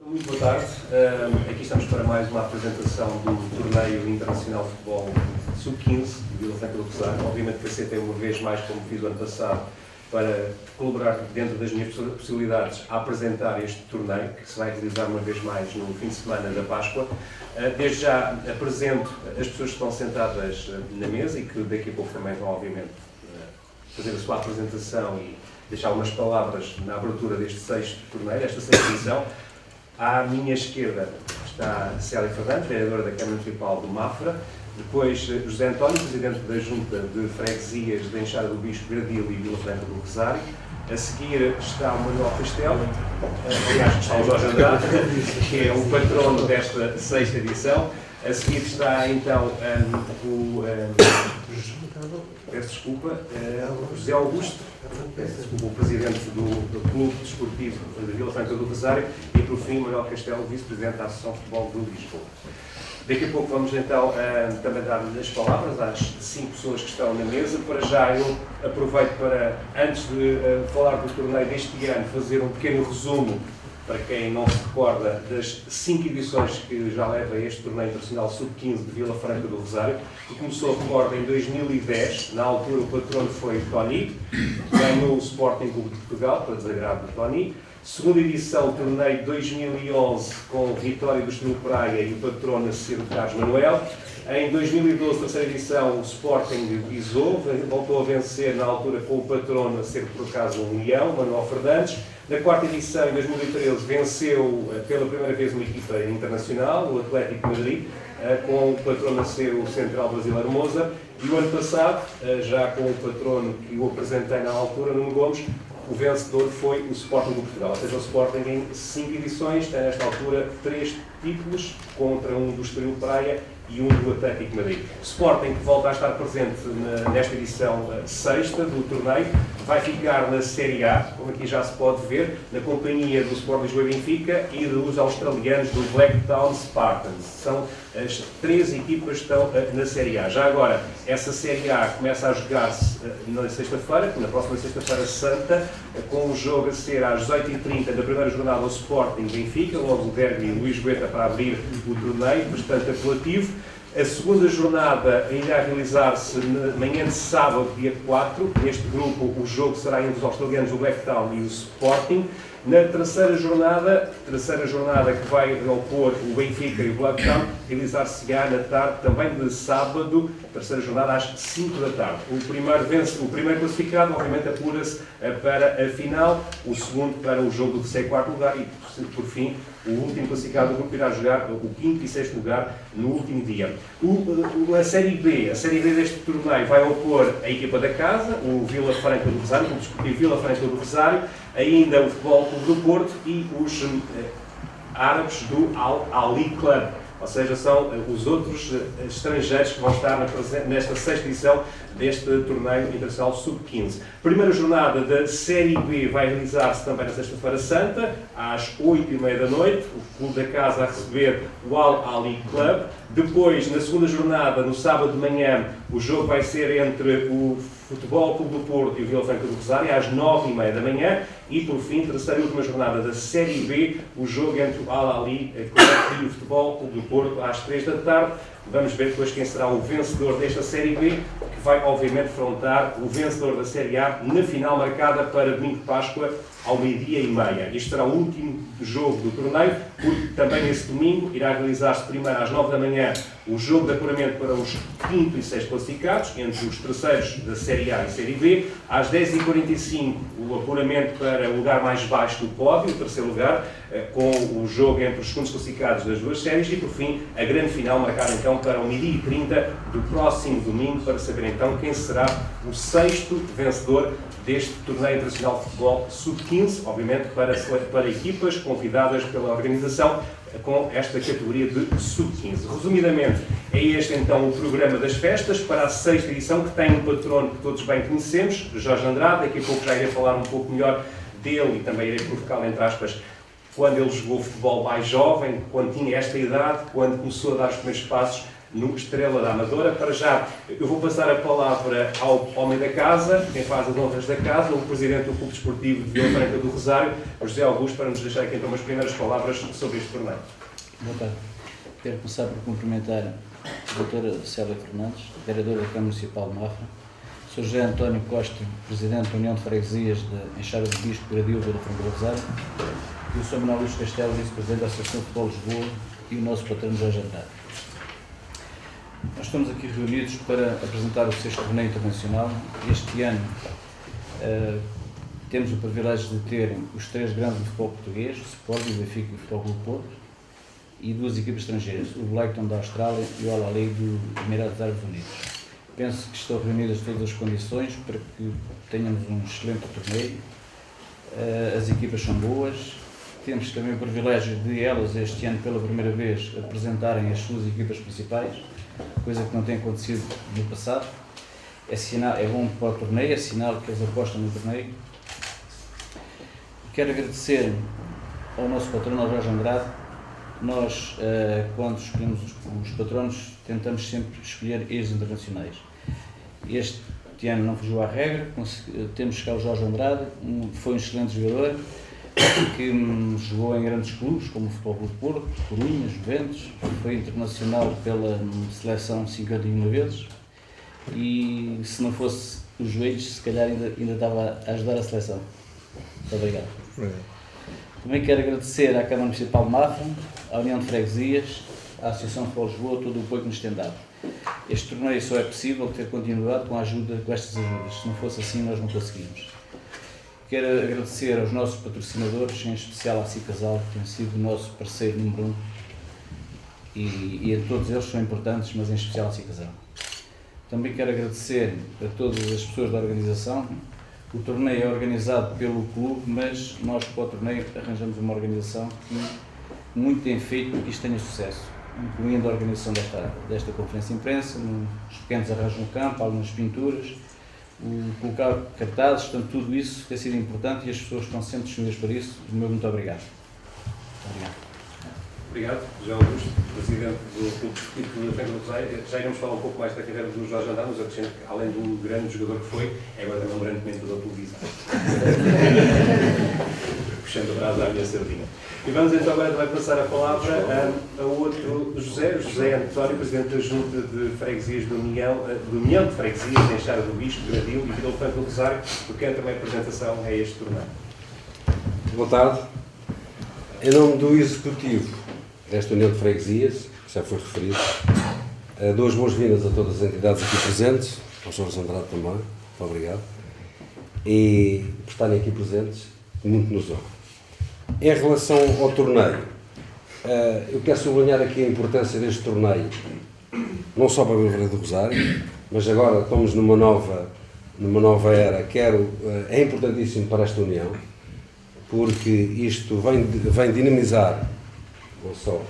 Muito boa tarde. Aqui estamos para mais uma apresentação do Torneio Internacional de Futebol Sub-15 de Vila Franca do Rosário. Obviamente que aceitei uma vez mais, como fiz o ano passado, para colaborar dentro das minhas possibilidades a apresentar este torneio, que se vai realizar uma vez mais no fim de semana da Páscoa. Desde já apresento as pessoas que estão sentadas na mesa e que daqui a pouco também vão, obviamente, fazer a sua apresentação e deixar umas palavras na abertura deste sexto torneio, desta sexta edição. À minha esquerda está Célia Fernandes, vereadora da Câmara Municipal do Mafra. Depois José António, presidente da Junta de Freguesias da Enxada do Bispo, Gradil e Vila Franca do Rosário. A seguir está o Manuel Castelo, aliás está o Jorge Andrade, que é o patrono desta sexta edição. A seguir está então José Augusto, o presidente do Clube Desportivo de Vila Franca do Rosário, e por fim Manuel Castelo, vice-presidente da Associação de Futebol de Lisboa. Daqui a pouco vamos então também dar-lhe as palavras às 5 pessoas que estão na mesa. Para já eu aproveito para, antes de falar do torneio deste ano, fazer um pequeno resumo para quem não se recorda das 5 edições que já leva este torneio internacional Sub-15 de Vila Franca do Rosário, que começou, recordo, em 2010. Na altura o patrono foi o Tony, ganhou o Sporting Clube de Portugal, para desagrado do Tony. Segunda edição, torneio 2011, com vitória do Estoril Praia e o patrono a ser o Carlos Manuel. Em 2012, terceira edição, o Sporting pisou, voltou a vencer na altura com o patrono a ser por acaso um Leão, Manuel Fernandes. Na quarta edição, em 2013, venceu pela primeira vez uma equipa internacional, o Atlético de Madrid, com o patrono a ser o central brasileiro Moza. E o ano passado, já com o patrono que eu apresentei na altura, Nuno Gomes, o vencedor foi o Sporting de Portugal. Ou seja, o Sporting em 5 edições tem nesta altura 3 títulos contra um do Estoril Praia e um do Atlético de Madrid. O Sporting, que volta a estar presente nesta edição sexta do torneio, vai ficar na Série A, como aqui já se pode ver, na companhia do Sport Lisboa e Benfica e dos australianos do Blacktown Spartans. São as 3 equipas que estão na Série A. Já agora, essa Série A começa a jogar-se na sexta-feira, na próxima sexta-feira santa, com o jogo a ser às 18h30 da primeira jornada ao Sporting Benfica, logo o derby Luís Goeta para abrir o torneio, bastante apelativo. A segunda jornada irá realizar-se na manhã de sábado, dia 4. Neste grupo, o jogo será entre os australianos, o Blacktown e o Sporting. Na terceira jornada que vai opor o Benfica e o Blacktown, realizar-se-á na tarde, também de sábado, terceira jornada às 5 da tarde. O primeiro classificado, obviamente, apura-se para a final, o segundo para o jogo do terceiro e quarto lugar e, por fim, o último classificado do grupo irá jogar o quinto e sexto lugar no último dia. A Série B deste torneio vai opor a equipa da casa, o Vila Franca do Rosário, o Desportivo Vila Franca do Rosário, ainda o Futebol Clube do Porto e os árabes do Al-Ali Club. Ou seja, são os outros estrangeiros que vão estar nesta sexta edição deste torneio internacional Sub-15. Primeira jornada da Série B vai realizar-se também na sexta-feira santa, às 8h30 da noite, o clube da casa a receber o Al-Ali Club. Depois, na segunda jornada, no sábado de manhã, o jogo vai ser entre o Futebol Clube do Porto e o Vila Franca do Rosário, às 9h30 da manhã. E, por fim, terceira e última jornada da Série B, o jogo entre o Al-Ali Club e o Futebol Clube do Porto, às 3 da tarde. Vamos ver depois quem será o vencedor desta Série B, que vai, obviamente, defrontar o vencedor da Série A na final marcada para domingo de Páscoa, ao 12h30. Este será o último jogo do torneio, porque também nesse domingo irá realizar-se primeiro às 9 da manhã o jogo de apuramento para os 5º e 6º classificados, entre os terceiros da Série A e Série B. Às 10h45 o apuramento para o lugar mais baixo do pódio, o terceiro lugar, com o jogo entre os segundos classificados das duas séries e, por fim, a grande final marcada então para o 12h30 do próximo domingo, para saber então quem será o 6º vencedor deste torneio internacional de futebol Sub-15, obviamente para equipas convidadas pela organização com esta categoria de Sub-15. Resumidamente, é este então o programa das festas para a sexta edição, que tem um patrono que todos bem conhecemos, Jorge Andrade. Daqui a pouco já irei falar um pouco melhor dele e também irei provocá-lo, entre aspas, quando ele jogou futebol mais jovem, quando tinha esta idade, quando começou a dar os primeiros passos no Estrela da Amadora. Para já, eu vou passar a palavra ao homem da casa, quem faz as honras da casa, o presidente do Clube Desportivo de Vila Franca do Rosário, José Augusto, para nos deixar aqui então umas primeiras palavras sobre este torneio. Boa tarde. Quero começar por cumprimentar a doutora Célia Fernandes, vereadora da Câmara Municipal de Mafra, Sr. José António Costa, presidente da União de Freguesias de Enxada do Bispo, Gradil, Vila Franca do Rosário, e o Sr. Manuel Luís Castelo, vice-presidente da Associação de Futebol de Lisboa, e o nosso patrão Jorge Andrade. Nós estamos aqui reunidos para apresentar o 6º torneio internacional. Este ano temos o privilégio de ter os 3 grandes do futebol português, o Sporting, o Benfica e o Futebol Clube Porto, e 2 equipas estrangeiras, o Blackton da Austrália e o Al-Ahly do Emirados Árabes Unidos. Penso que estão reunidas todas as condições para que tenhamos um excelente torneio. As equipas são boas. Temos também o privilégio de elas, este ano, pela primeira vez, apresentarem as suas equipas principais, coisa que não tem acontecido no passado. É bom para o torneio, é sinal que eles apostam no torneio. Quero agradecer ao nosso patrono, ao Jorge Andrade. Nós, quando escolhemos os patronos, tentamos sempre escolher ex-internacionais. Este ano não fugiu à regra, temos cá o Jorge Andrade, foi um excelente jogador, que jogou em grandes clubes, como o Futebol Clube Porto, Corunha, Juventus, foi internacional pela seleção 51 vezes, e se não fosse os joelhos, se calhar ainda estava a ajudar a seleção. Muito obrigado. Também quero agradecer à Câmara Municipal de Mafra, à União de Freguesias, à Associação de Futebol de Lisboa, todo o apoio que nos tem dado. Este torneio só é possível ter continuidade com estas ajudas. Se não fosse assim, nós não conseguimos. Quero agradecer aos nossos patrocinadores, em especial à Cicasal, que tem sido o nosso parceiro número 1, e a todos eles são importantes, mas em especial à Cicasal. Também quero agradecer a todas as pessoas da organização. O torneio é organizado pelo clube, mas nós, para o torneio, arranjamos uma organização que muito tem feito para que isto tenha sucesso, incluindo a organização desta conferência de imprensa, os pequenos arranjos no campo, algumas pinturas, o colocar cartazes, portanto, tudo isso tem sido importante e as pessoas estão sempre disponíveis para isso. O meu muito obrigado. Obrigado, José Augusto, presidente do Clube Desportivo de Vila Franca do Rosário. Já iremos falar um pouco mais da carreira do Jorge Andrade, mas acrescento que, além do grande jogador que foi, é agora também um grande comentador da televisão. Puxando a brasa à minha sardinha. E vamos então agora vai passar a palavra a outro José António, presidente da Junta de Freguesias da União de Freguesias de Enxada do Bispo, Gradil e Vila Franca do Rosário, porque é também a apresentação a este torneio. Boa tarde. Em nome do Executivo desta União de Freguesias, que já foi referido, dou as boas-vindas a todas as entidades aqui presentes, ao Jorge Andrade também, muito obrigado, e por estarem aqui presentes, muito nos honra. Em relação ao torneio, eu quero sublinhar aqui a importância deste torneio, não só para a Vila Franca do Rosário, mas agora estamos numa nova era, é importantíssimo para esta União, porque isto vem dinamizar não só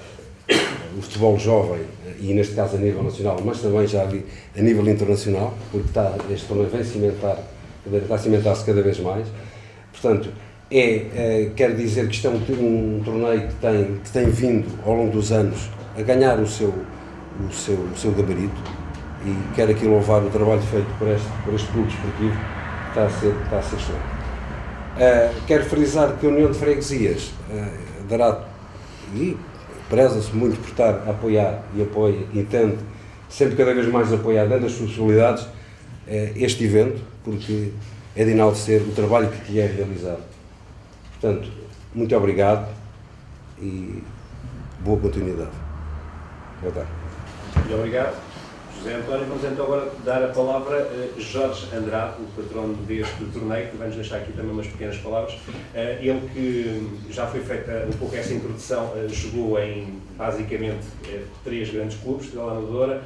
o futebol jovem, e neste caso a nível nacional, mas também já a nível internacional, porque este torneio está a cimentar-se cada vez mais. Portanto, quero dizer que isto é um torneio que tem vindo ao longo dos anos a ganhar o seu gabarito, e quero aqui louvar o trabalho feito por este clube desportivo, que está a ser excelente. Quero frisar que a União de Freguesias dará, e preza-se muito por estar a apoiar e apoia e tende sempre cada vez mais apoiar dentro das suas possibilidades este evento, porque é de enaltecer o trabalho que é realizado. Portanto, muito obrigado e boa continuidade. Boa tarde. Muito obrigado, José António. Vamos então agora dar a palavra a Jorge Andrade, o patrono deste torneio, que vamos deixar aqui também umas pequenas palavras. Ele que já foi feita um pouco essa introdução, jogou em basicamente 3 grandes clubes, Estrela da Amadora,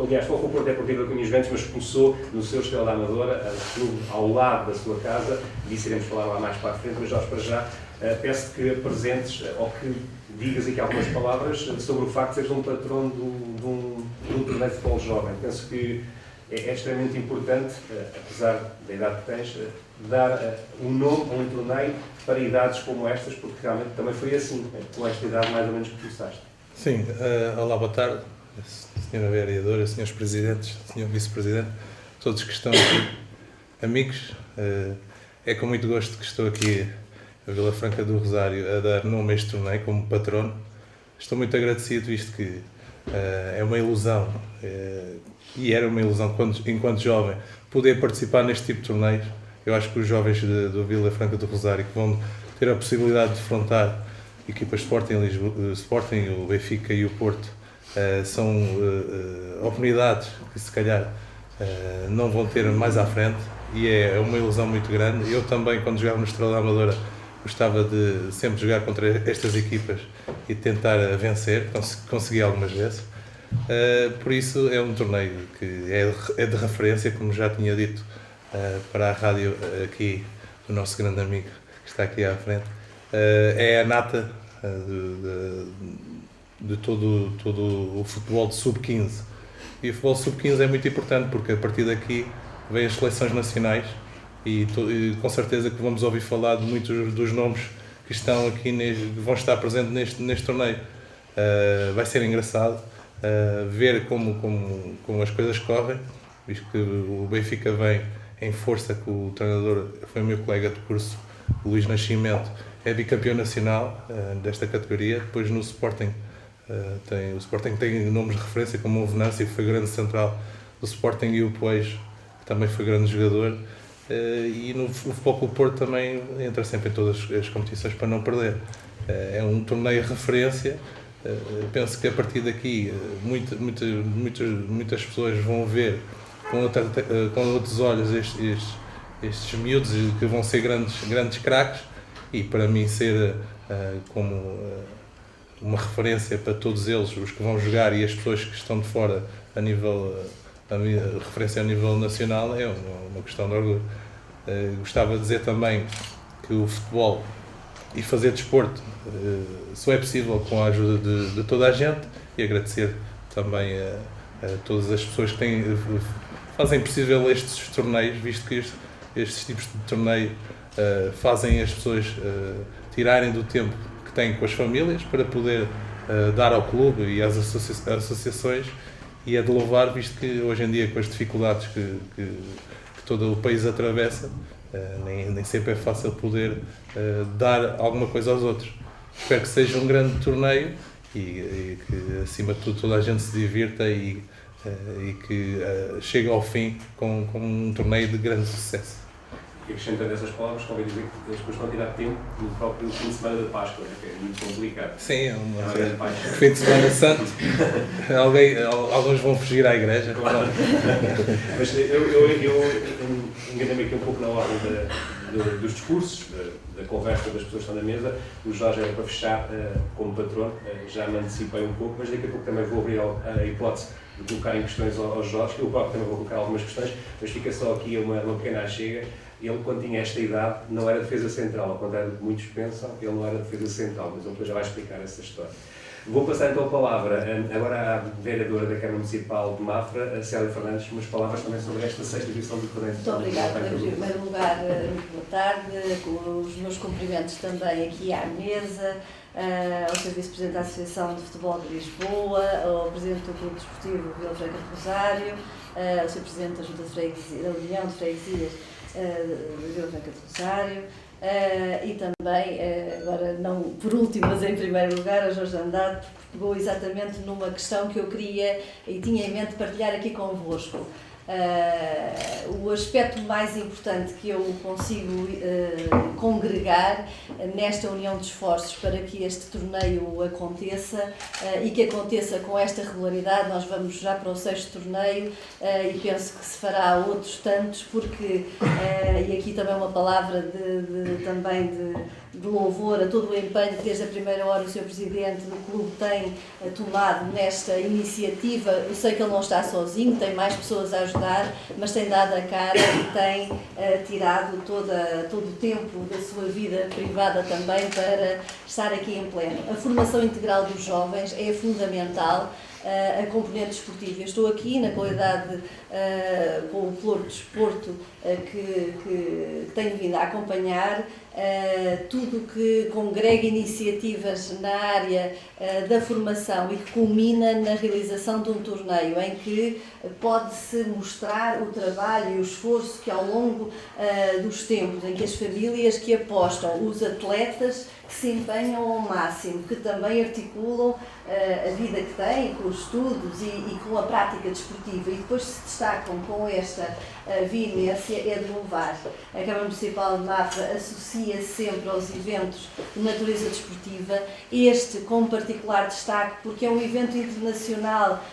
aliás, foi o Porto é Portivo da Cunha Juventus, mas começou no seu Estrela da Amadora, clube ao lado da sua casa, disso iremos falar lá mais para a frente, mas Jorge, para já, peço que apresentes, ou que digas aqui algumas palavras sobre o facto de seres um patrono de um torneio de futebol jovem. Penso que é extremamente importante, apesar da idade que tens, dar um nome a um torneio para idades como estas, porque realmente também foi assim, com esta idade mais ou menos que começaste. Sim, olá, boa tarde. Senhora Vereadora, Senhores Presidentes, Senhor Vice-Presidente, todos que estão aqui, amigos, é com muito gosto que estou aqui a Vila Franca do Rosário a dar nome a este torneio como patrono. Estou muito agradecido, visto que é uma ilusão, e era uma ilusão enquanto jovem, poder participar neste tipo de torneios. Eu acho que os jovens do Vila Franca do Rosário que vão ter a possibilidade de defrontar equipas Sporting, o Benfica e o Porto, são oportunidades que se calhar não vão ter mais à frente, e é uma ilusão muito grande. Eu também, quando jogava no Estrela da Amadora, gostava de sempre jogar contra estas equipas e tentar vencer, consegui algumas vezes. Por isso é um torneio que é de referência, como já tinha dito para a rádio aqui, o nosso grande amigo que está aqui à frente. É a nata de todo o futebol de sub-15. E o futebol sub-15 é muito importante, porque a partir daqui vêm as seleções nacionais e com certeza que vamos ouvir falar de muitos dos nomes que estão aqui, vão estar presentes neste torneio. Vai ser engraçado ver como as coisas correm, visto que o Benfica vem em força, que o treinador foi meu colega de curso, Luís Nascimento, é bicampeão nacional desta categoria. Depois no Sporting, o Sporting tem nomes de referência como o Venâncio, que foi grande central do Sporting, e o Poejo, que também foi grande jogador. E no Futebol Clube Porto também entra sempre em todas as competições para não perder. É um torneio de referência. Penso que a partir daqui muitas pessoas vão ver com outros olhos estes miúdos que vão ser grandes craques, e para mim ser como uma referência para todos eles, os que vão jogar e as pessoas que estão de fora a referência a nível nacional, é uma questão de orgulho. Gostava de dizer também que o futebol e fazer desporto só é possível com a ajuda de toda a gente, e agradecer também a todas as pessoas que fazem possível estes torneios, visto que estes tipos de torneio fazem as pessoas tirarem do tempo que têm com as famílias para poder dar ao clube e às associações, e é de louvar, visto que hoje em dia, com as dificuldades que todo o país atravessa, nem sempre é fácil poder dar alguma coisa aos outros. Espero que seja um grande torneio e que, acima de tudo, toda a gente se divirta e que chegue ao fim com um torneio de grande sucesso. E acrescentando essas palavras, convém dizer que as pessoas vão tirar tempo no próprio fim de semana da Páscoa, que é muito complicado. Sim, é fim de semana santo. Alguns vão fugir à igreja. Claro. Mas eu enganei-me aqui um pouco na ordem dos discursos, da conversa das pessoas que estão na mesa. O Jorge era para fechar como patrono, já me antecipei um pouco, mas daqui a pouco também vou abrir a hipótese de colocar em questões ao Jorge. Eu próprio também vou colocar algumas questões, mas fica só aqui uma pequena achega. Ele, quando tinha esta idade, não era defesa central, ao contrário do que muitos pensam, ele não era defesa central, mas ele depois já vai explicar essa história. Vou passar então a palavra agora à vereadora da Câmara Municipal de Mafra, a Célia Fernandes, umas palavras também sobre esta 6ª edição do torneio. Muito obrigada. Em primeiro lugar, muito boa tarde, com os meus cumprimentos também aqui à mesa, ao Sr. Vice-Presidente da Associação de Futebol de Lisboa, ao Presidente do Clube Desportivo Vila Franca do Rosário, ao Sr. Presidente da Junta de Freguesia, da União de Freguesias de Vila Franca do Rosário, e também, agora não por último, mas em primeiro lugar, a Jorge Andrade, porque pegou exatamente numa questão que eu queria e tinha em mente partilhar aqui convosco. O aspecto mais importante que eu consigo congregar nesta união de esforços para que este torneio aconteça e que aconteça com esta regularidade. Nós vamos já para o 6º torneio e penso que se fará outros tantos, porque, e aqui também uma palavra também de louvor a todo o empenho que desde a primeira hora o Sr. Presidente do clube tem tomado nesta iniciativa. Eu sei que ele não está sozinho, tem mais pessoas a ajudar, mas tem dado a cara e tem tirado todo o tempo da sua vida privada também para estar aqui em pleno. A formação integral dos jovens é fundamental. a componente desportiva. Eu estou aqui na qualidade com o Ploro de Desporto que tenho vindo a acompanhar tudo que congrega iniciativas na área da formação e que culmina na realização de um torneio em que pode-se mostrar o trabalho e o esforço que ao longo dos tempos em que as famílias que apostam, os atletas que se empenham ao máximo, que também articulam a vida que têm com os estudos e com a prática desportiva e depois se destacam com esta veemência, é de louvar. A Câmara Municipal de Mafra associa sempre aos eventos de natureza desportiva, este com particular destaque porque é um evento internacional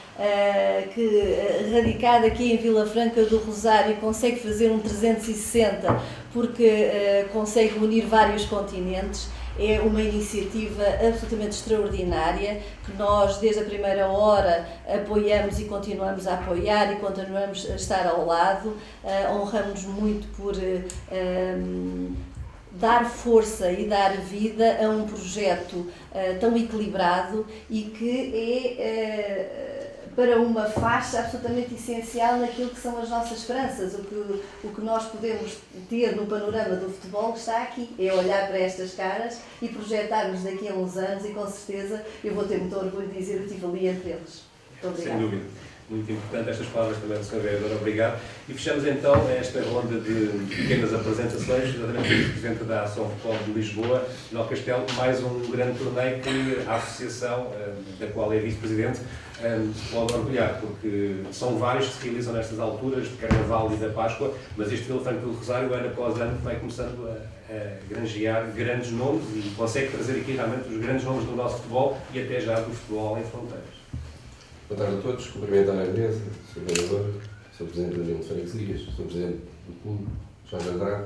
que, radicado aqui em Vila Franca do Rosário, consegue fazer um 360 porque consegue unir vários continentes. É uma iniciativa absolutamente extraordinária que nós, desde a primeira hora, apoiamos e continuamos a apoiar e continuamos a estar ao lado. Honramos-nos muito por dar força e dar vida a um projeto tão equilibrado e que é para uma faixa absolutamente essencial naquilo que são as nossas esperanças. O que nós podemos ter no panorama do futebol está aqui, é olhar para estas caras e projetarmos daqui a uns anos e com certeza eu vou ter muito orgulho de dizer que eu estive ali entre eles. Muito obrigada. Sem dúvida. Muito importante estas palavras também do Sr. Vereador, obrigado. E fechamos então esta ronda de pequenas apresentações, exatamente do Presidente da Ação Futebol de Lisboa, no Castelo, mais um grande torneio que a Associação, da qual é Vice-Presidente, se pode orgulhar, porque são vários que se realizam nestas alturas, de Carnaval e da Páscoa, mas este Vila Franca do Rosário, ano após ano, vai começando a granjear grandes nomes e consegue trazer aqui realmente os grandes nomes do nosso futebol e até já do futebol em fronteiras. Boa tarde a todos, cumprimentar a mesa, Sr. Vereador, Sr. Presidente da União de Freguesias, Sr. Presidente do Clube, Jorge Andrade,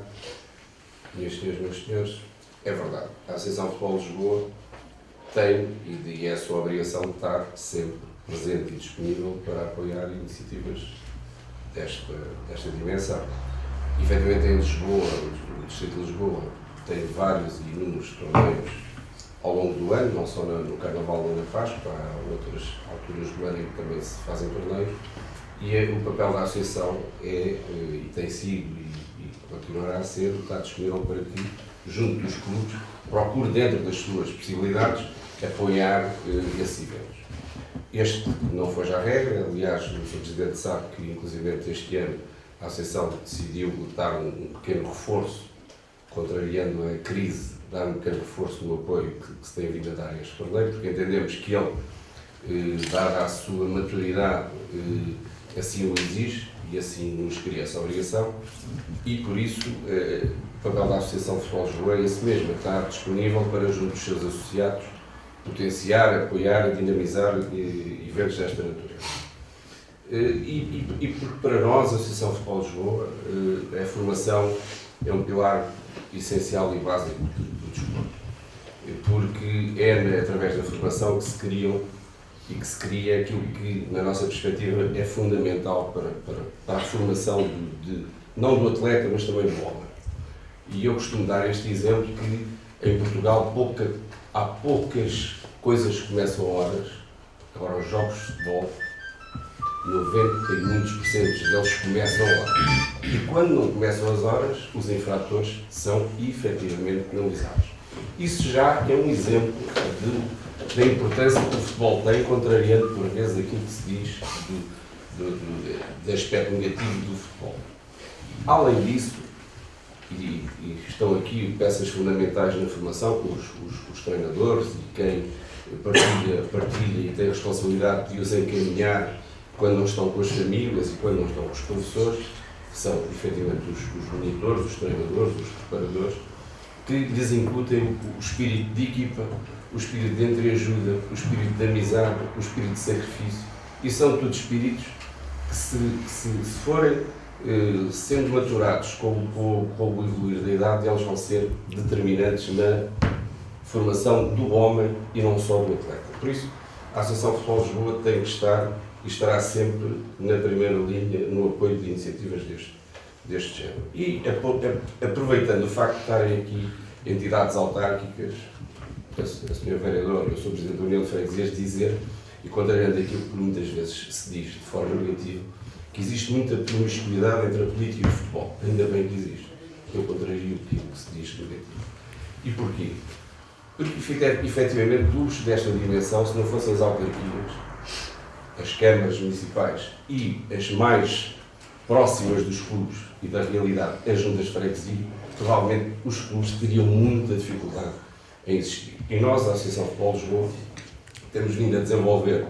minhas senhoras, meus senhores. É verdade, a Associação de Futebol de Lisboa tem, e é a sua obrigação, de estar sempre presente e disponível para apoiar iniciativas desta dimensão. Efetivamente, em Lisboa, o Distrito de Lisboa, tem vários e inúmeros torneios ao longo do ano, não só no Carnaval ou na Páscoa, há outras alturas do ano em que também se fazem torneios, e o papel da Associação e tem sido e continuará a ser, estar disponível para que, junto dos clubes, procure, dentro das suas possibilidades, apoiar esses eventos. Este não foi já a regra, aliás, o Sr. Presidente sabe que, inclusive, este ano, a Associação decidiu dar um pequeno reforço, contrariando a crise, dar um pequeno reforço no apoio que se tem vindo a dar a este torneio, porque entendemos que ele, dada a sua maturidade, assim o exige e assim nos cria essa obrigação, e por isso o papel da Associação de Futebol de Lisboa é esse mesmo, estar disponível para, junto dos seus associados, potenciar, apoiar e dinamizar eventos desta natureza. E porque para nós, a Associação de Futebol de Lisboa, a formação é um pilar essencial e básico do desporto, porque é através da formação que se criam e que se cria aquilo que, na nossa perspectiva, é fundamental para a formação não do atleta, mas também do homem. E eu costumo dar este exemplo que em Portugal há poucas coisas que começam a horas. Agora, os jogos de futebol, 90 e muitos % deles começam a horas. E quando não começam as horas, os infratores são efetivamente penalizados. Isso já é um exemplo da importância que o futebol tem, contrariando por vezes aquilo que se diz do aspecto negativo do futebol. Além disso, e estão aqui peças fundamentais na formação, os treinadores e quem partilha e tem a responsabilidade de os encaminhar quando não estão com as famílias e quando não estão com os professores, que são efetivamente os monitores, os treinadores, os preparadores, que lhes incutem o espírito de equipa, o espírito de entreajuda, o espírito de amizade, o espírito de sacrifício. E são todos espíritos que se forem sendo maturados com o evoluir da idade, eles vão ser determinantes na formação do homem e não só do atleta. Por isso, a Associação de Futebol de Lisboa tem que estar e estará sempre na primeira linha no apoio de iniciativas deste género. E aproveitando o facto de estarem aqui entidades autárquicas, a Sra. Vereadora, eu sou Presidente da União de Freguesias, dizer, e contrariando aquilo que muitas vezes se diz de forma negativa, que existe muita promiscuidade entre a política e o futebol. Ainda bem que existe. Eu contrario aquilo que se diz negativo. E porquê? Porque, efetivamente, clubes desta dimensão, se não fossem as autarquias, as câmaras municipais e as mais próximas dos clubes e da realidade, as juntas de freguesia, provavelmente os clubes teriam muita dificuldade em existir. E nós, a Associação de Futebol de Lisboa, temos vindo a desenvolver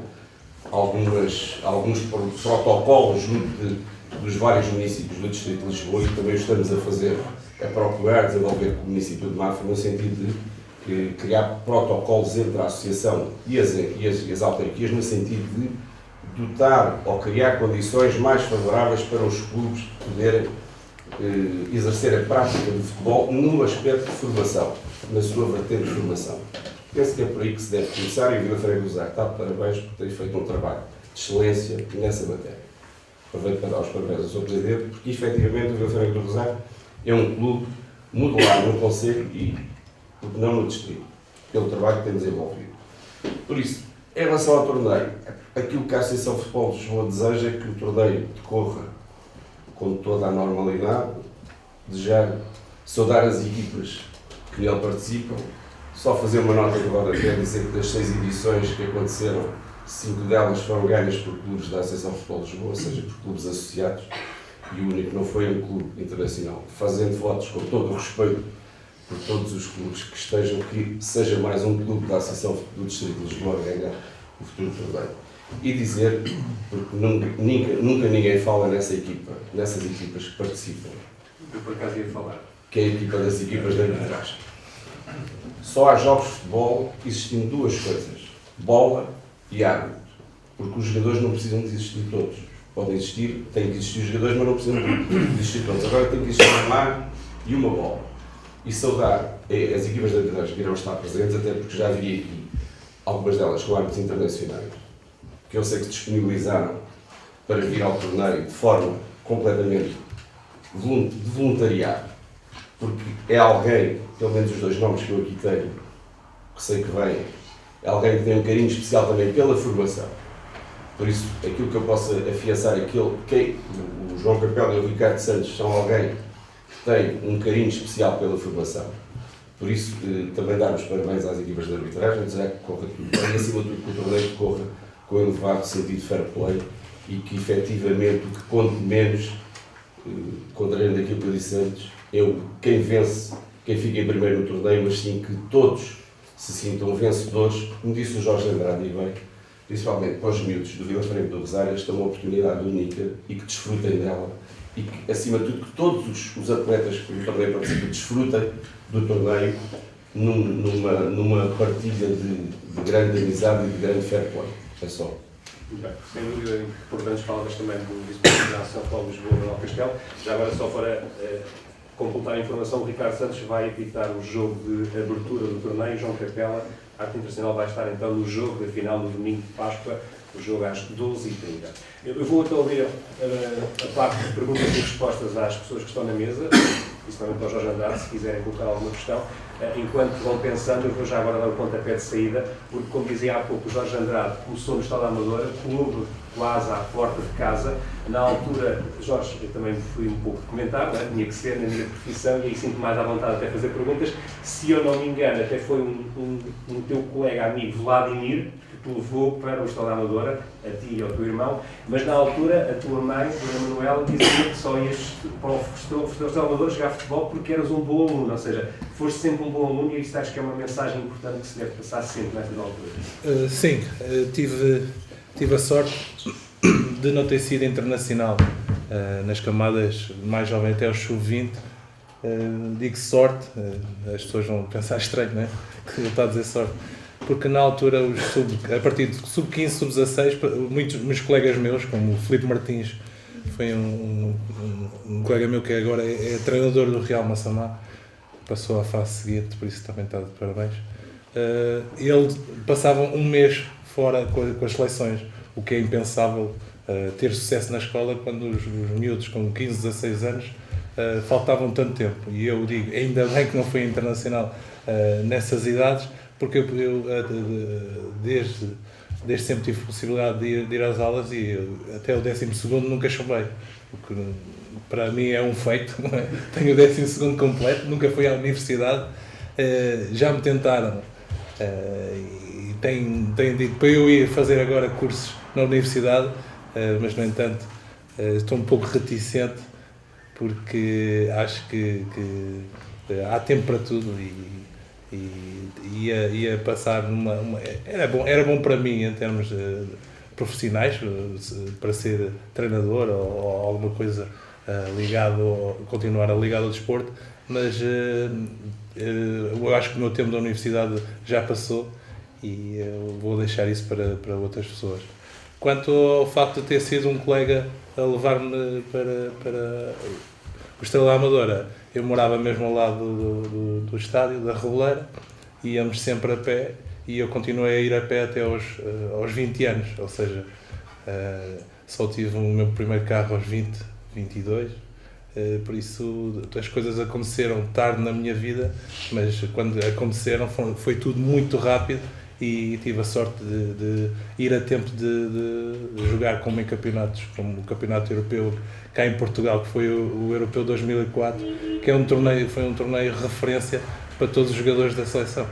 alguns protocolos junto dos vários municípios do Distrito de Lisboa e também estamos a fazer, a procurar desenvolver com o município de Mafra no sentido de criar protocolos entre a Associação e as autarquias no sentido de dotar ou criar condições mais favoráveis para os clubes poderem exercer a prática do futebol no aspecto de formação, na sua vertente de formação. Penso que é por aí que se deve começar e o Vila Franca do Rosário está de parabéns por ter feito um trabalho de excelência nessa matéria. Aproveito para dar os parabéns ao Sr. Presidente, porque efetivamente o Vila Franca do Rosário é um clube modular no Conselho e, porque não no Distrito, pelo trabalho que tem desenvolvido. Por isso, em relação ao torneio, aquilo que a Associação de Futebol de Lisboa deseja é que o torneio decorra com toda a normalidade, desejar saudar as equipas que nele participam, só fazer uma nota de rodapé, dizer que das 6 edições que aconteceram, 5 delas foram ganhas por clubes da Associação de Futebol de Lisboa, ou seja, por clubes associados, e o único não foi um clube internacional. Fazendo votos com todo o respeito por todos os clubes que estejam, que seja mais um clube da Associação do Distrito de Lisboa a ganhar o futuro torneio. E dizer, porque nunca ninguém fala nessas equipas que participam. Eu por acaso ia falar. Que é a equipa das equipas de arbitragem. Só há jogos de futebol existindo duas coisas, bola e árbitro. Porque os jogadores não precisam de existir todos. Podem existir, têm que existir os jogadores, mas não precisam de existir todos. Agora tem que existir um árbitro e uma bola. E saudar as equipas de arbitragem que irão estar presentes, até porque já vi aqui algumas delas com árbitros internacionais, que eu sei que se disponibilizaram para vir ao torneio de forma completamente de voluntariado, porque é alguém, pelo menos os 2 nomes que eu aqui tenho, que sei que vêm, é alguém que tem um carinho especial também pela formação. Por isso, aquilo que eu posso afiançar é que o João Capela e o Ricardo Santos são alguém que tem um carinho especial pela formação. Por isso, também dar os parabéns às equipas de arbitragem, dizer que corra tudo bem, e acima de tudo que o torneio corra com um elevado sentido de fair play e que efetivamente o que conte menos, contrariando aquilo que eu disse antes, é quem vence, quem fica em primeiro no torneio, mas sim que todos se sintam vencedores, como disse o Jorge Andrade e bem, principalmente para os miúdos do Vila Franca do Rosário, esta é uma oportunidade única e que desfrutem dela e que, acima de tudo, que todos os atletas que no torneio participam desfrutem do torneio numa partilha de grande amizade e de grande fair play. É só. Muito bem, sem dúvida importantes palavras também do Vice-Presidente da Associação de Futebol de Lisboa, Manuel Castelo. Já agora, só para completar a informação, o Ricardo Santos vai apitar o jogo de abertura do torneio. João Capela, Arte Internacional, vai estar então no jogo da final no domingo de Páscoa, o jogo às 12h30. Eu vou então ler a parte de perguntas e respostas às pessoas que estão na mesa, principalmente para o Jorge Andrade, se quiserem colocar alguma questão. Enquanto vão pensando, eu vou já agora dar o pontapé de saída, porque, como dizia há pouco, o Jorge Andrade começou no Estado da Amadora, clube quase à porta de casa. Na altura, Jorge, eu também fui um pouco comentar, né? Tinha que ser na minha profissão, e aí sinto mais à vontade até fazer perguntas. Se eu não me engano, até foi um teu colega amigo, Vladimir, que te levou para o Estado da Amadora, a ti e ao teu irmão, mas na altura a tua mãe, Dona Manuela, dizia que só ias para o Estado da Amadora jogar futebol porque eras um bom aluno, ou seja, foste sempre um bom aluno, e isso acho que é uma mensagem importante que se deve passar sempre nessas alturas. Sim, tive a sorte de não ter sido internacional nas camadas mais jovens até aos sub-20. Digo sorte, as pessoas vão pensar estranho, não é? Que eu estou a dizer sorte. Porque na altura, a partir de sub-15, sub-16, muitos colegas meus, como o Filipe Martins, foi um colega meu que agora é treinador do Real Massamá, passou à fase seguinte, por isso também está de parabéns. Ele passava um mês fora com as seleções, o que é impensável ter sucesso na escola quando os miúdos com 15, 16 anos faltavam tanto tempo. E eu digo, ainda bem que não fui internacional nessas idades, porque eu desde desde sempre tive possibilidade de ir às aulas e até o 12º nunca chumbei, o que para mim é um feito. Tenho o 12º completo, nunca fui à universidade, já me tentaram e tenho dito para eu ir fazer agora cursos na universidade, mas no entanto estou um pouco reticente porque acho que há tempo para tudo e ia passar era bom para mim em termos profissionais, para ser treinador ou alguma coisa continuar ligado ao desporto, mas eu acho que o meu tempo da universidade já passou e eu vou deixar isso para outras pessoas. Quanto ao facto de ter sido um colega a levar-me para o Estrela da Amadora, eu morava mesmo ao lado do estádio, da Reboleira, íamos sempre a pé e eu continuei a ir a pé até aos 20 anos, ou seja, só tive o meu primeiro carro aos 20, 22, por isso as coisas aconteceram tarde na minha vida, mas quando aconteceram foi tudo muito rápido e tive a sorte de ir a tempo de jogar como em campeonatos, como o Campeonato Europeu cá em Portugal, que foi o Europeu 2004, que foi um torneio de referência para todos os jogadores da seleção.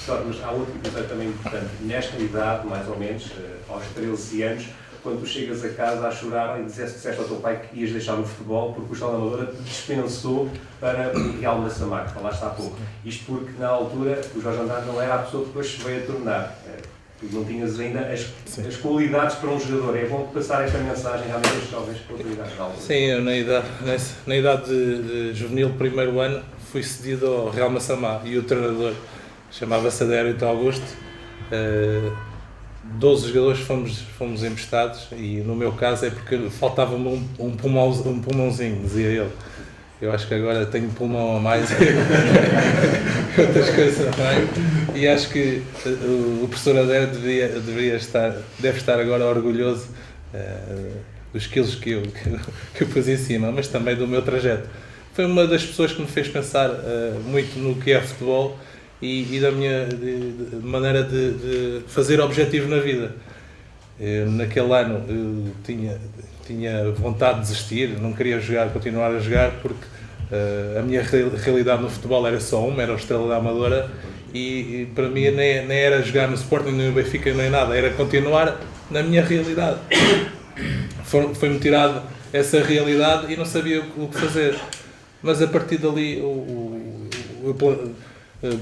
Mas há outro episódio também importante. Nesta idade, mais ou menos, aos 13 anos, quando tu chegas a casa a chorar e disseste ao teu pai que ias deixar o futebol porque o Estrela da Amadora te dispensou para o Real Massamá, que falaste há pouco. Isto porque, na altura, o Jorge Andrade não era a pessoa que depois se veio a tornar. Tu não tinhas ainda as qualidades para um jogador. É bom passar esta mensagem realmente aos jovens qualidades da altura. Sim, eu na idade de juvenil, primeiro ano, fui cedido ao Real Massamá e o treinador chamava-se Adérito Augusto. 12 jogadores fomos emprestados e no meu caso é porque faltava-me um pulmãozinho, dizia ele. Eu acho que agora tenho pulmão a mais outras coisas a mais e acho que o professor Adérito deve estar agora orgulhoso dos quilos que eu pus em cima, mas também do meu trajeto. Foi uma das pessoas que me fez pensar muito no que é futebol e da minha maneira de fazer objetivo na vida. Naquele ano eu tinha vontade de desistir, não queria continuar a jogar porque a minha realidade no futebol era só era o Estrela da Amadora e para mim nem era jogar no Sporting, nem no Benfica, nem nada, era continuar na minha realidade. Foi-me tirado essa realidade e não sabia o que fazer, mas a partir dali eu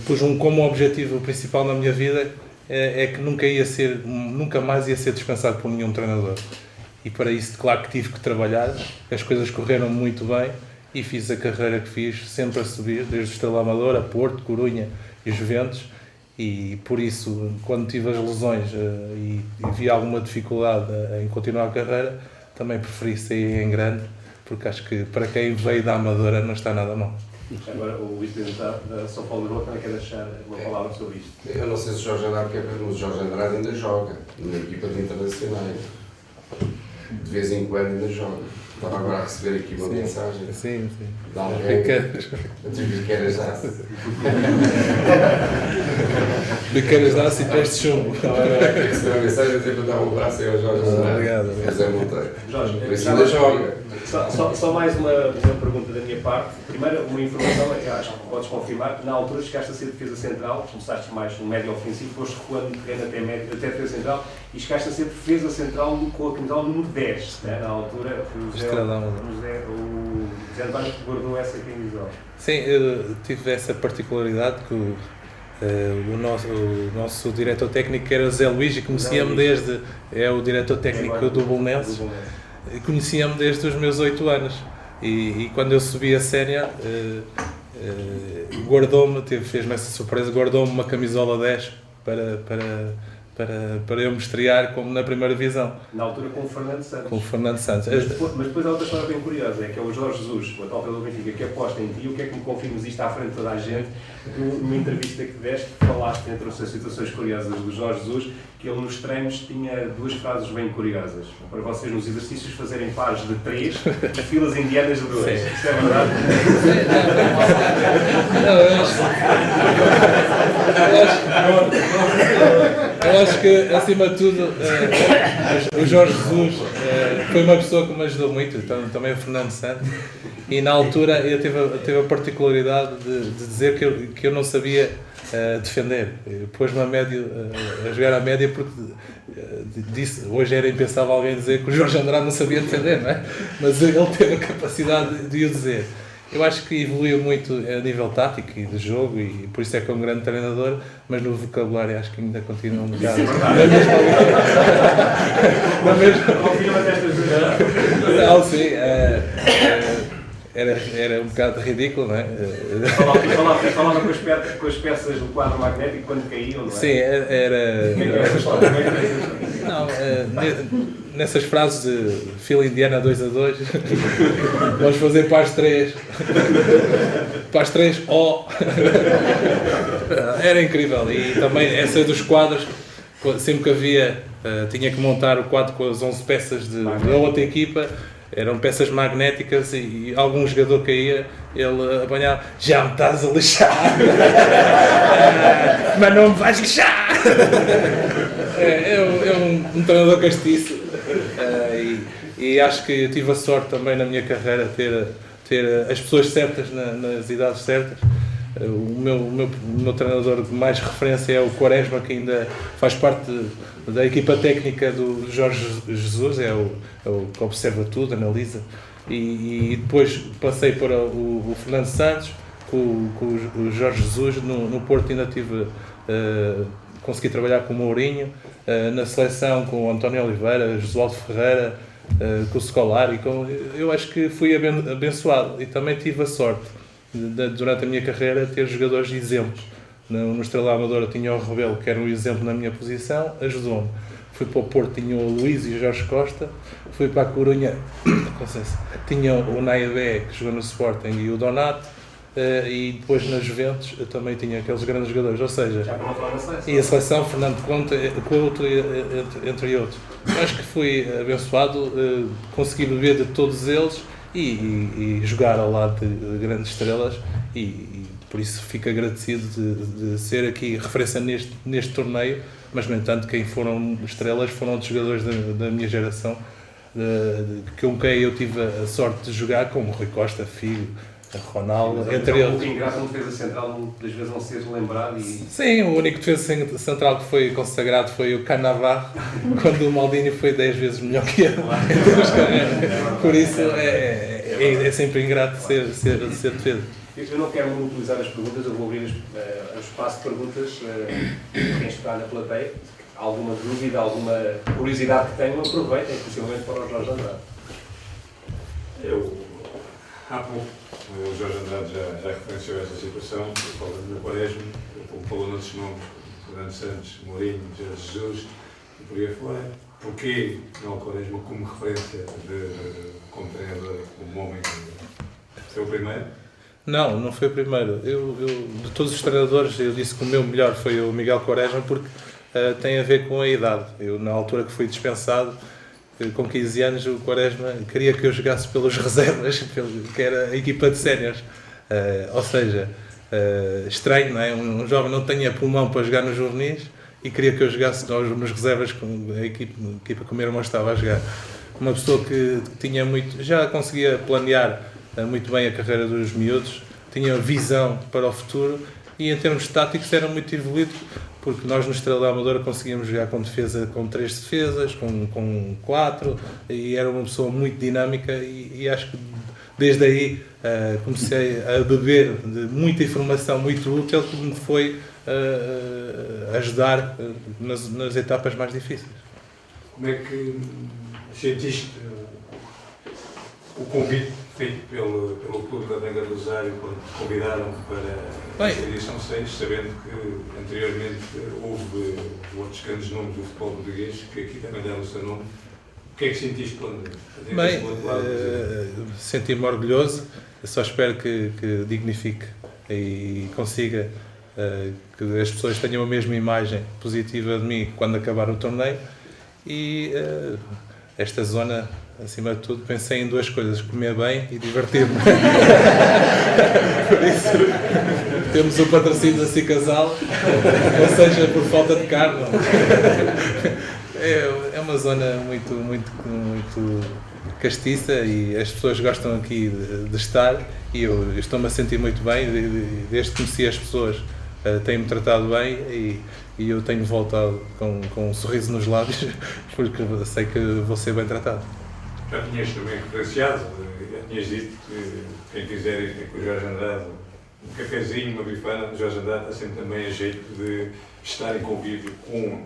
pus como objetivo principal na minha vida é que nunca mais ia ser dispensado por nenhum treinador. E para isso, claro que tive que trabalhar, as coisas correram muito bem e fiz a carreira que fiz, sempre a subir, desde o Estrela Amadora, Porto, Corunha e Juventus. E por isso, quando tive as lesões e vi alguma dificuldade em continuar a carreira, também preferi sair em grande, porque acho que para quem veio da Amadora não está nada mal. Agora o vice-presidente da São Paulo Lisboa também quer deixar uma palavra sobre isto. Eu não sei se o Jorge Andrade quer ver, mas o Jorge Andrade ainda joga numa equipa de internacionais. De vez em quando ainda joga. Estava agora a receber aqui uma mensagem. Sim. De alguém. Biqueiras dá-se. Biqueiras dá-se e peste chumbo. Estava agora a receber uma mensagem a dizer para dar um abraço aí ao Jorge Andrade. Obrigado. José Monteiro. Jorge, por isso ainda joga. Só mais uma pergunta da minha parte. Primeiro, uma informação, acho que podes confirmar, na altura chegaste a ser defesa central, começaste mais no médio ofensivo, foste recuando de terreno até defesa central e chegaste a ser defesa central com a camisola número 10. Né? Na altura, o José António que guardou essa camisola. Sim, eu tive essa particularidade que o nosso diretor técnico era Zé Luís e conhecia-me desde... É o diretor técnico do Bolonenses. Conhecia-me desde os meus 8 anos e quando eu subi a sénior guardou-me, fez-me essa surpresa, guardou-me uma camisola 10 para eu me estrear como na primeira divisão. Na altura com o Fernando Santos. Com o Fernando Santos. Mas depois há outra história bem curiosa, é que é o Jorge Jesus, o atual treinador do Benfica, que aposta em ti. O que é que me confirmas isto à frente de toda a gente? Numa entrevista que deste, falaste, entre as situações curiosas do Jorge Jesus, que ele nos treinos tinha 2 frases bem curiosas. Para vocês nos exercícios fazerem pares de 3 e filas indianas de 2. Isso é verdade? Não, eu acho Eu acho que, acima de tudo, o Jorge Jesus foi uma pessoa que me ajudou muito, também o Fernando Santos, e na altura ele teve a particularidade de dizer que eu não sabia defender. Pôs-me a jogar a média porque disse, hoje era impensável alguém dizer que o Jorge Andrade não sabia defender, não é? Mas ele teve a capacidade de o dizer. Eu acho que evoluiu muito a nível tático e de jogo e por isso é que é um grande treinador, mas no vocabulário acho que ainda continua um bocado na mesma não, sim, era um bocado ridículo, não é? Falava com as peças do quadro magnético quando caíam, não é? Sim, não, nessas frases de fila indiana 2-2, vamos fazer para as 3, ó. Era incrível. E também essa dos quadros, sempre que havia, tinha que montar o quadro com as 11 peças da outra equipa. Eram peças magnéticas e algum jogador caía, ele apanhava, já me estás a lixar, mas não me vais lixar. É um treinador castiço e acho que tive a sorte também na minha carreira ter as pessoas certas nas idades certas. O meu treinador de mais referência é o Quaresma, que ainda faz parte da equipa técnica do Jorge Jesus, é o que observa tudo, analisa. E depois passei para o Fernando Santos, com o Jorge Jesus. No Porto ainda consegui trabalhar com o Mourinho, na seleção com o António Oliveira, Josualdo Ferreira, com o Scolari. Eu acho que fui abençoado e também tive a sorte durante a minha carreira ter jogadores de exemplo. No Estrela Amadora tinha o Rebelo, que era um exemplo na minha posição, ajudou-me. Fui para o Porto, tinha o Luís e o Jorge Costa. Fui para a Corunha, tinha o Naibé, que jogou no Sporting, e o Donato. E depois na Juventus eu também tinha aqueles grandes jogadores, ou seja, e a seleção, Fernando Couto, entre outros. Acho que fui abençoado, consegui beber de todos eles e jogar ao lado de grandes estrelas e por isso fico agradecido de ser aqui referência neste torneio, mas no entanto quem foram estrelas foram outros jogadores da minha geração, com quem eu tive a sorte de jogar, como Rui Costa, Figo, Ronaldo, entre outros. O ingrato no defesa central muitas vezes não ser lembrado. Sim, o único defesa central que foi consagrado foi o Cannavaro, quando o Maldini foi 10 vezes melhor que ele. Por isso é sempre ingrato ser defesa. Eu não quero muito utilizar as perguntas, eu vou abrir o espaço de perguntas a quem está na plateia. Alguma dúvida, alguma curiosidade que tenham, aproveitem, possivelmente para o Jorge Andrade. Há pouco o Jorge Andrade já referenciou esta situação, falando no Quaresma, falou noutros nomes, Fernando Santos, Mourinho, Jorge Jesus e por aí afora. Porquê não o Quaresma como referência como treinador, como homem? Foi o primeiro? Não foi o primeiro. Eu, de todos os treinadores, eu disse que o meu melhor foi o Miguel Quaresma porque tem a ver com a idade. Eu, na altura que fui dispensado, com 15 anos, o Quaresma queria que eu jogasse pelos reservas, que era a equipa de séniores. Ou seja, estranho, não é? Um jovem não tinha pulmão para jogar nos juvenis e queria que eu jogasse nos reservas com a equipa que o meu irmão estava a jogar. Uma pessoa que tinha já conseguia planear muito bem a carreira dos miúdos, tinha visão para o futuro e em termos táticos era muito evoluído, porque nós no Estrela da Amadora conseguíamos jogar com 3 defesas, com 4, e era uma pessoa muito dinâmica e acho que desde aí comecei a beber de muita informação muito útil que me foi ajudar nas etapas mais difíceis. Como é que sentiste o convite feito pelo Clube da Venga do Rosário quando te convidaram para esta edição 6, sabendo que anteriormente houve outros grandes nomes do futebol português que aqui também deram o seu nome? O que é que sentiste quando senti-me orgulhoso. Eu só espero que dignifique e consiga que as pessoas tenham a mesma imagem positiva de mim quando acabar o torneio. E esta zona, acima de tudo, pensei em 2 coisas: comer bem e divertir-me. Por isso temos o patrocínio da Cicasal, ou seja, por falta de carne. É uma zona muito castiça e as pessoas gostam aqui de estar e eu estou-me a sentir muito bem, desde que conheci as pessoas têm-me tratado bem e eu tenho voltado com um sorriso nos lábios porque sei que vou ser bem tratado. Já tinhas também referenciado, já tinhas dito que quem quiser ir com o Jorge Andrade, um cafezinho, uma bifana, o Jorge Andrade está sempre também a jeito de estar em convívio com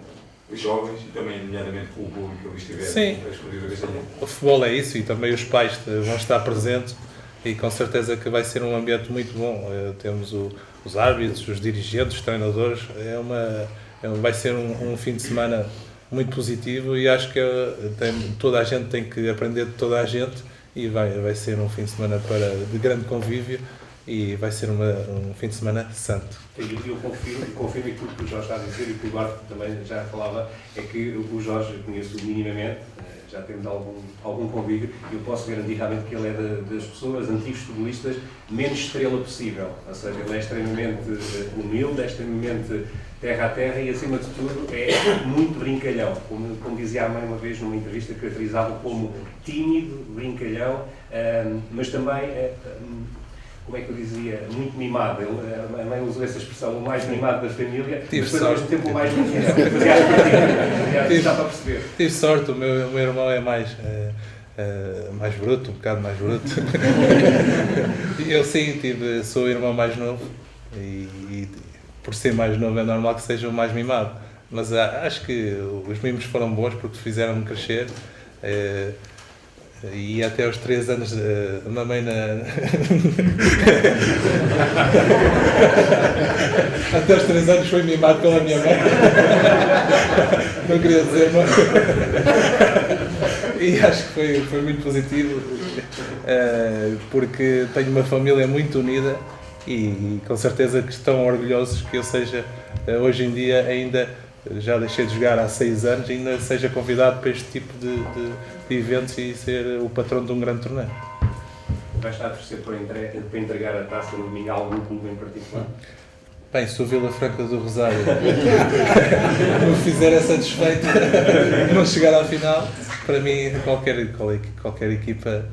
os jovens e também, nomeadamente, com o público que estiver escondido a Castanha. O futebol é isso e também os pais vão estar presentes e com certeza que vai ser um ambiente muito bom. Temos os árbitros, os dirigentes, os treinadores, vai ser um fim de semana muito positivo e acho que toda a gente tem que aprender de toda a gente e vai ser um fim de semana de grande convívio e vai ser um fim de semana santo. Eu confirmo que tudo que o Jorge está a dizer e que o Eduardo também já falava, é que o Jorge eu conheço minimamente, já temos algum convívio e eu posso garantir realmente que ele é das pessoas, antigos futebolistas, menos estrela possível. Ou seja, ele é extremamente humilde, é extremamente terra a terra e, acima de tudo, é muito brincalhão. Como dizia a mãe uma vez numa entrevista, caracterizava como tímido, brincalhão, mas também, como é que eu dizia, muito mimado. A mãe usou essa expressão, o mais mimado da família, mas ao mesmo tempo o mais brincalhão. Já para perceber. Tive sorte, o meu irmão é mais bruto, um bocado mais bruto. Eu sim, sou o irmão mais novo e por ser mais novo é normal que seja o mais mimado. Mas acho que os mimos foram bons porque fizeram-me crescer. E até aos 3 anos mamei até aos 3 anos fui mimado pela minha mãe. Não queria dizer, mas e acho que foi muito positivo porque tenho uma família muito unida e com certeza que estão orgulhosos que eu seja hoje em dia ainda, já deixei de jogar há 6 anos, ainda seja convidado para este tipo de eventos e ser o patrão de um grande torneio. Vai estar a torcer para entregar a taça no domingo a algum clube em particular? Bem, se o Vila Franca do Rosário me fizer satisfeito não chegar à final, para mim qualquer equipa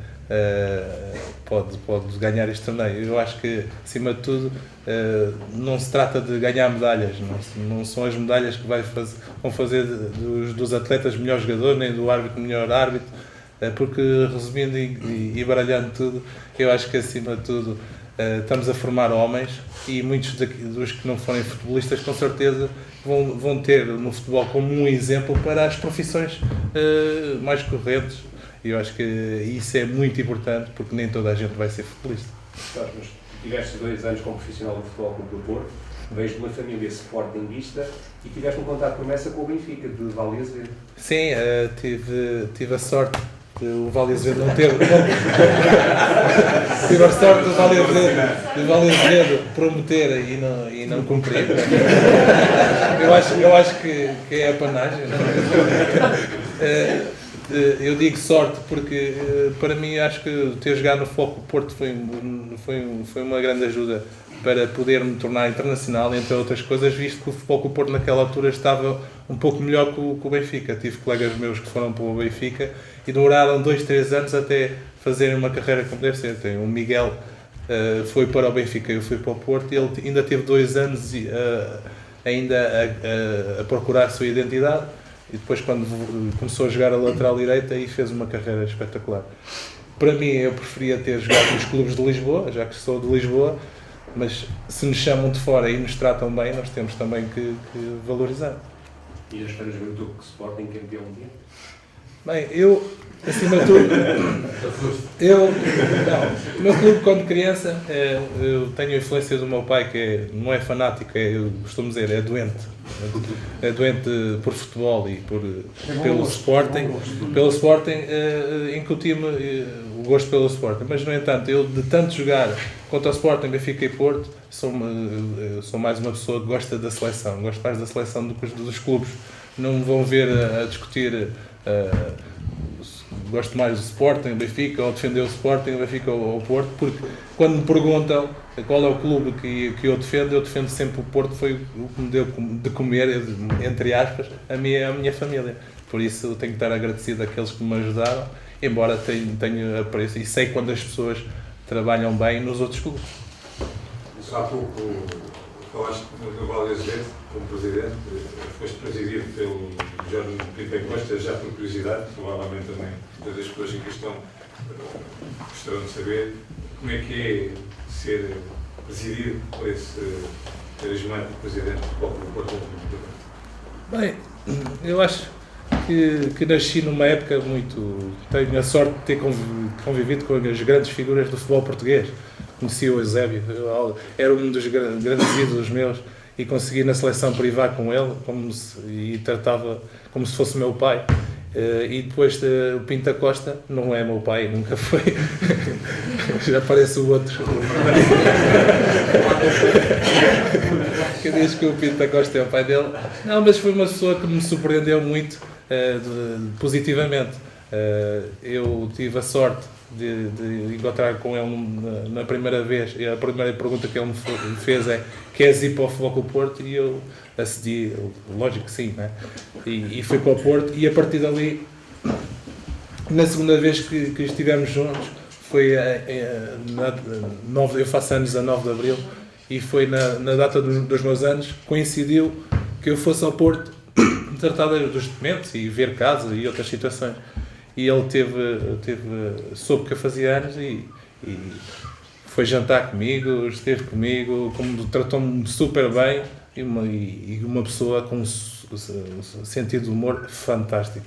pode ganhar este torneio. Eu acho que, acima de tudo, não se trata de ganhar medalhas, não são as medalhas que vão fazer dos atletas melhor jogador, nem do árbitro melhor árbitro, porque, resumindo e baralhando tudo, eu acho que, acima de tudo, estamos a formar homens e muitos dos que não forem futebolistas, com certeza, vão ter no futebol como um exemplo para as profissões mais correntes. E eu acho que isso é muito importante, porque nem toda a gente vai ser futebolista. Mas tiveste 2 anos como profissional no Futebol Clube do Porto, veio de uma família sportinguista e tiveste um contato de promessa com o Benfica, de Vale Azevedo. Sim, tive a sorte de o Vale Azevedo não ter... tive a sorte do Vale Azevedo prometer e não cumprir. Eu acho que é a panagem. Eu digo sorte porque, para mim, acho que ter jogado no Futebol Clube do Porto foi uma grande ajuda para poder me tornar internacional, entre outras coisas, visto que o Futebol Clube do Porto naquela altura estava um pouco melhor que o Benfica. Tive colegas meus que foram para o Benfica e demoraram 2, 3 anos até fazerem uma carreira como deve ser. O Miguel foi para o Benfica, eu fui para o Porto e ele ainda teve 2 anos a procurar a sua identidade. E depois, quando começou a jogar a lateral direita, aí fez uma carreira espetacular. Para mim, eu preferia ter jogado nos clubes de Lisboa, já que sou de Lisboa, mas se nos chamam de fora e nos tratam bem, nós temos também que valorizar. E já esperas ver o teu Sporting campeão um dia? Bem, eu, acima de tudo, o meu clube, quando criança, eu tenho a influência do meu pai, que não é fanático, eu costumo dizer, é doente. É doente por futebol e pelo Sporting. Pelo Sporting, incutiu-me o gosto pelo Sporting. Mas, no entanto, eu de tanto jogar contra o Sporting, Benfica e Porto, sou mais uma pessoa que gosta da seleção. Gosto mais da seleção do que dos clubes. Não me vão ver a discutir gosto mais do Sporting, o Benfica, ou defender o Sporting, o Benfica ou o Porto, porque quando me perguntam qual é o clube que eu defendo sempre o Porto, foi o que me deu de comer, entre aspas, a minha família. Por isso tenho que estar agradecido àqueles que me ajudaram, embora tenha apreço e sei quando as pessoas trabalham bem nos outros clubes. Há pouco falaste do Valde Azevedo como presidente, foste presidido pelo Jorge Pinto Costa, já por curiosidade, provavelmente também todas as pessoas que estão gostarão de saber como é que é ser presidido por esse carismático presidente do Porto. Bem, eu acho que nasci numa época muito... Tenho a sorte de ter convivido com as grandes figuras do futebol português. Conheci o Eusébio, era um dos grandes ídolos meus e consegui na seleção privar com ele e tratava como se fosse meu pai. E depois o Pinto Costa não é meu pai, nunca foi. Já parece o outro. Que diz que o Pinto Costa é o pai dele. Não, mas foi uma pessoa que me surpreendeu muito positivamente. Eu tive a sorte de encontrar com ele na primeira vez, e a primeira pergunta que ele me fez é: queres ir para o Futebol Clube do Porto? E eu acedi, lógico que sim, né? E fui para o Porto, e a partir dali, na segunda vez que estivemos juntos, foi eu faço anos a 9 de Abril, e foi na data dos meus anos, coincidiu que eu fosse ao Porto tratar dos documentos e ver casa e outras situações. E ele soube que eu fazia anos e foi jantar comigo, esteve comigo, tratou-me super bem e uma pessoa com um sentido de humor fantástico,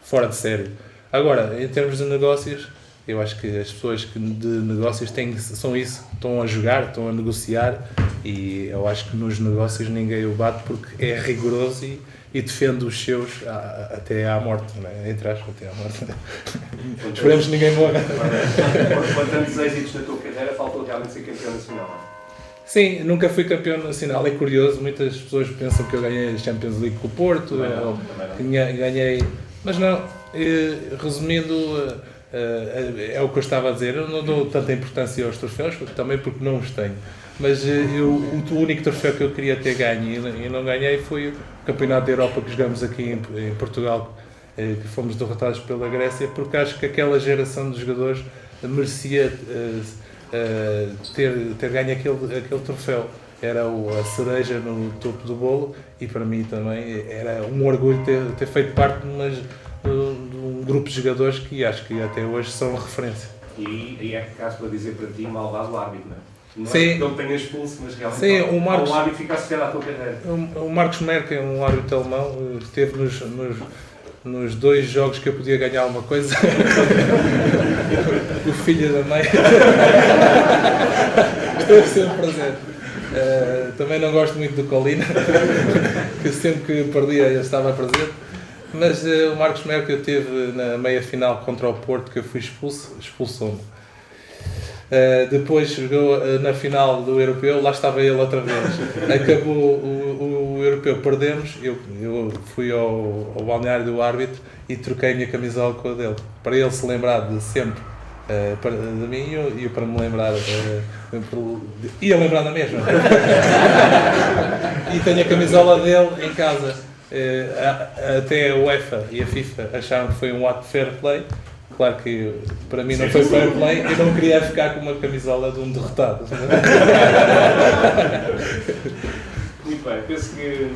fora de sério. Agora, em termos de negócios, eu acho que as pessoas de negócios são isso, estão a jogar, estão a negociar, e eu acho que nos negócios ninguém o bate porque é rigoroso e defende os seus até à morte, né? Entre aspas, até à morte. Esperemos que ninguém morra. Com tantos êxitos na tua carreira, faltou realmente ser campeão nacional. Sim, nunca fui campeão nacional, é curioso, muitas pessoas pensam que eu ganhei a Champions League com o Porto, ganhei, mas não, resumindo, é o que eu estava a dizer, eu não dou tanta importância aos troféus, também porque não os tenho. Mas o único troféu que eu queria ter ganho e não ganhei foi o Campeonato da Europa que jogamos aqui em Portugal, que fomos derrotados pela Grécia, porque acho que aquela geração de jogadores merecia ter ganho aquele troféu. Era a cereja no topo do bolo, e para mim também era um orgulho ter feito parte de um grupo de jogadores que acho que até hoje são referência. E é caso para dizer para ti, malvado o árbitro, não é? Não sim. É que ele tenha expulso, mas realmente sim, o árbitro fica associado à tua carreira. O Marcos Merck é um árbitro alemão, esteve nos 2 jogos que eu podia ganhar alguma coisa. O filho da mãe. Esteve sempre presente. Também não gosto muito do Colina, que sempre que perdia eu estava presente. Mas o Marcos Merck, eu teve na meia final contra o Porto, que eu fui expulsou-me. Depois jogou na final do Europeu, lá estava ele outra vez. Acabou o Europeu, perdemos, eu fui ao balneário do árbitro e troquei a minha camisola com a dele, para ele se lembrar de sempre de mim e eu para me lembrar, ia lembrar da mesma. E tenho a camisola dele em casa. Até a UEFA e a FIFA acharam que foi um ato de fair play. Claro que para mim não foi fair play, eu não queria ficar com uma camisola de um derrotado. Muito bem, penso que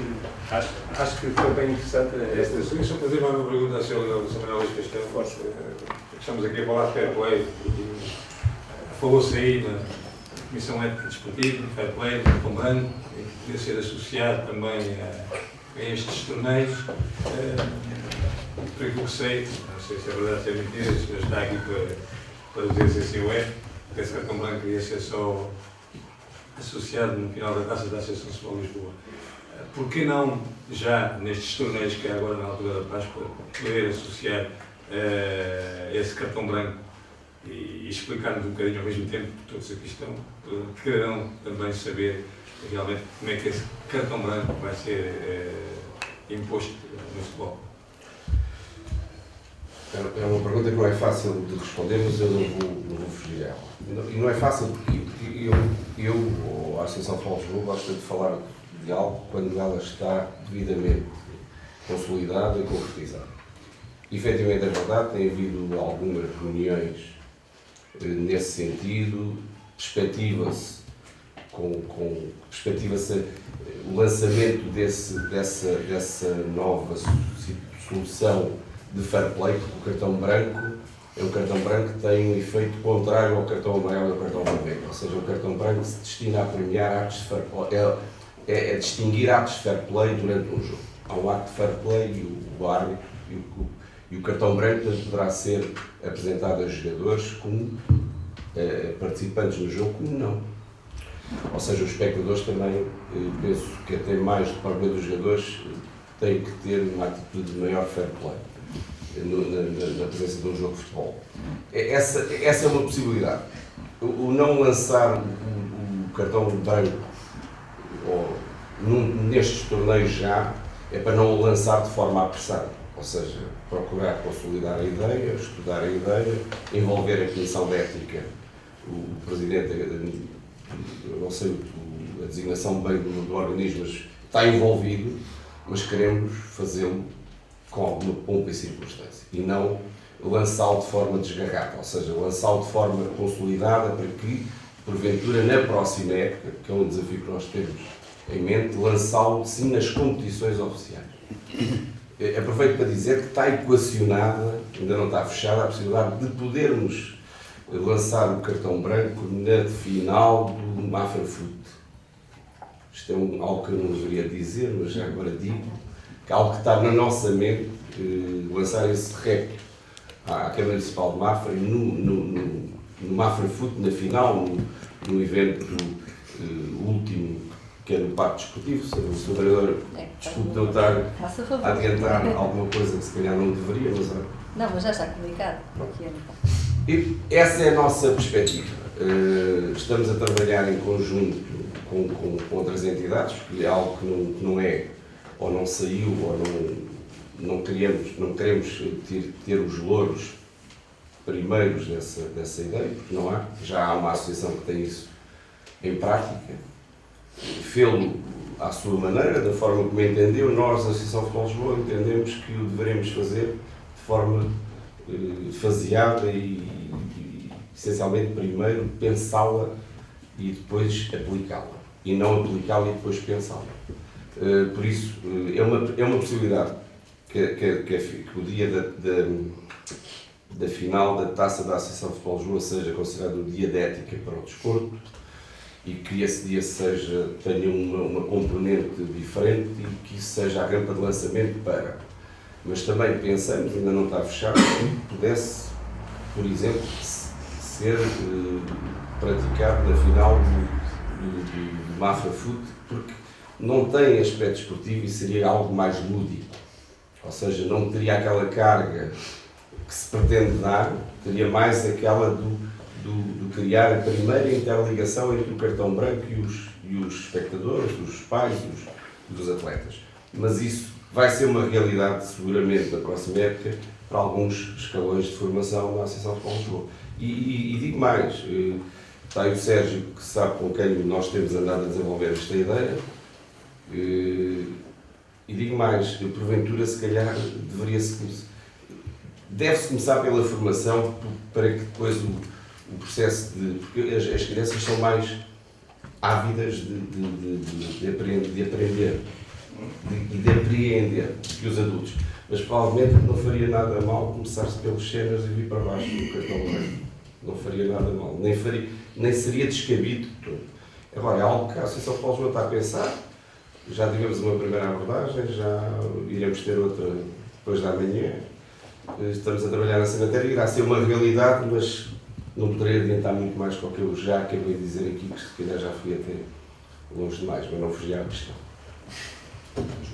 acho que foi bem interessante estas. Deixa-me fazer uma pergunta ao Sr. Manuel Luís Castelo. Estamos aqui a falar de fair play. Falou-se aí na Comissão Ética Desportiva, fair play, com branco, que podia ser associado também a estes torneios. Por aquilo que sei, não sei se é verdade, se é mentira, o senhor está aqui para dizer se assim o é, que esse cartão branco ia ser só associado no final da taça da Associação de Futebol de Lisboa. Por que não, já nestes torneios que há agora na altura da Páscoa, poder associar esse cartão branco e explicar-nos um bocadinho ao mesmo tempo, todos aqui estão, quererão também saber realmente como é que esse cartão branco vai ser imposto no futebol? É uma pergunta que não é fácil de responder, mas eu não vou fugir a ela. E não é fácil porque eu ou a Associação de Futebol de Lisboa, gosta de falar de algo quando ela está devidamente consolidada e concretizada. Efetivamente é verdade, tem havido algumas reuniões nesse sentido, perspectiva-se o lançamento dessa nova solução de fair play, porque o cartão branco é um cartão branco que tem um efeito contrário ao cartão amarelo e ao cartão vermelho, ou seja, o cartão branco se destina a premiar atos de fair play, é distinguir atos de fair play durante um jogo. Há um ato de fair play e o árbitro e o cartão branco poderá ser apresentado a jogadores como participantes no jogo, como não. Ou seja, os espectadores também, penso que até mais do próprio dos jogadores, têm que ter uma atitude de maior fair play na presença de um jogo de futebol. Essa é uma possibilidade. O não lançar o cartão branco nestes torneios já é para não o lançar de forma apressada. Ou seja, procurar consolidar a ideia, estudar a ideia, envolver a Comissão de Ética, o Presidente, eu não sei a designação bem do organismo, mas está envolvido, mas queremos fazê-lo com alguma pompa e circunstância e não lançá-lo de forma desgarrada, ou seja, lançá-lo de forma consolidada para que, porventura, na próxima época, que é um desafio que nós temos em mente, lançá-lo sim nas competições oficiais. Aproveito para dizer que está equacionada, ainda não está fechada, a possibilidade de podermos lançar o cartão branco na final do Mafra Foot. Isto é algo que eu não deveria dizer, mas já agora digo, que é algo que está na nossa mente, lançar esse repto à Câmara Municipal de Mafra e no Mafra Foot, na final, no evento último, que é no Parque Desportivo. O Sr. Vereador, desculpe não estar a adiantar alguma coisa que se calhar não deveria, mas... Não, mas já está comunicado. E essa é a nossa perspectiva. Estamos a trabalhar em conjunto com outras entidades, porque é algo que não é, ou não saiu, ou não queremos ter os louros primeiros dessa ideia, porque não há. Já há uma associação que tem isso em prática. Fê-lo à sua maneira, da forma como entendeu. Nós, a Associação de Futebol de Lisboa, entendemos que o deveremos fazer de forma faseada e essencialmente primeiro pensá-la e depois aplicá-la, e não aplicá-la e depois pensá-la. Por isso, é uma possibilidade que o dia da final da Taça da Associação de Futebol de Lisboa seja considerado o dia de ética para o desporto e que esse dia tenha uma componente diferente e que isso seja a rampa de lançamento para. Mas também pensamos, ainda não está fechado, que pudesse, por exemplo, ser praticado na final do Mafra Foot, porque não tem aspecto esportivo e seria algo mais lúdico. Ou seja, não teria aquela carga que se pretende dar, teria mais aquela do criar a primeira interligação entre o cartão branco e os espectadores, os pais e dos atletas. Mas isso vai ser uma realidade, seguramente, na próxima época, para alguns escalões de formação na Associação de Futebol de Lisboa. E digo mais, está aí o Sérgio, que sabe com quem nós temos andado a desenvolver esta ideia, e digo mais, porventura, se calhar, deve-se começar pela formação, para que depois o processo porque as crianças são mais ávidas de aprender e de apreender que os adultos. Mas provavelmente não faria nada mal começar-se pelos cenas e vir para baixo do cartão branco. Não faria nada mal. Nem seria descabido todo. Agora, é algo que a Associação de Futebol de Lisboa está a pensar. Já tivemos uma primeira abordagem, já iremos ter outra depois da manhã. Estamos a trabalhar nessa matéria. Irá ser uma realidade, mas não poderei adiantar muito mais do que eu já acabei de dizer aqui, que se calhar já fui até longe demais, mas não fugi à questão.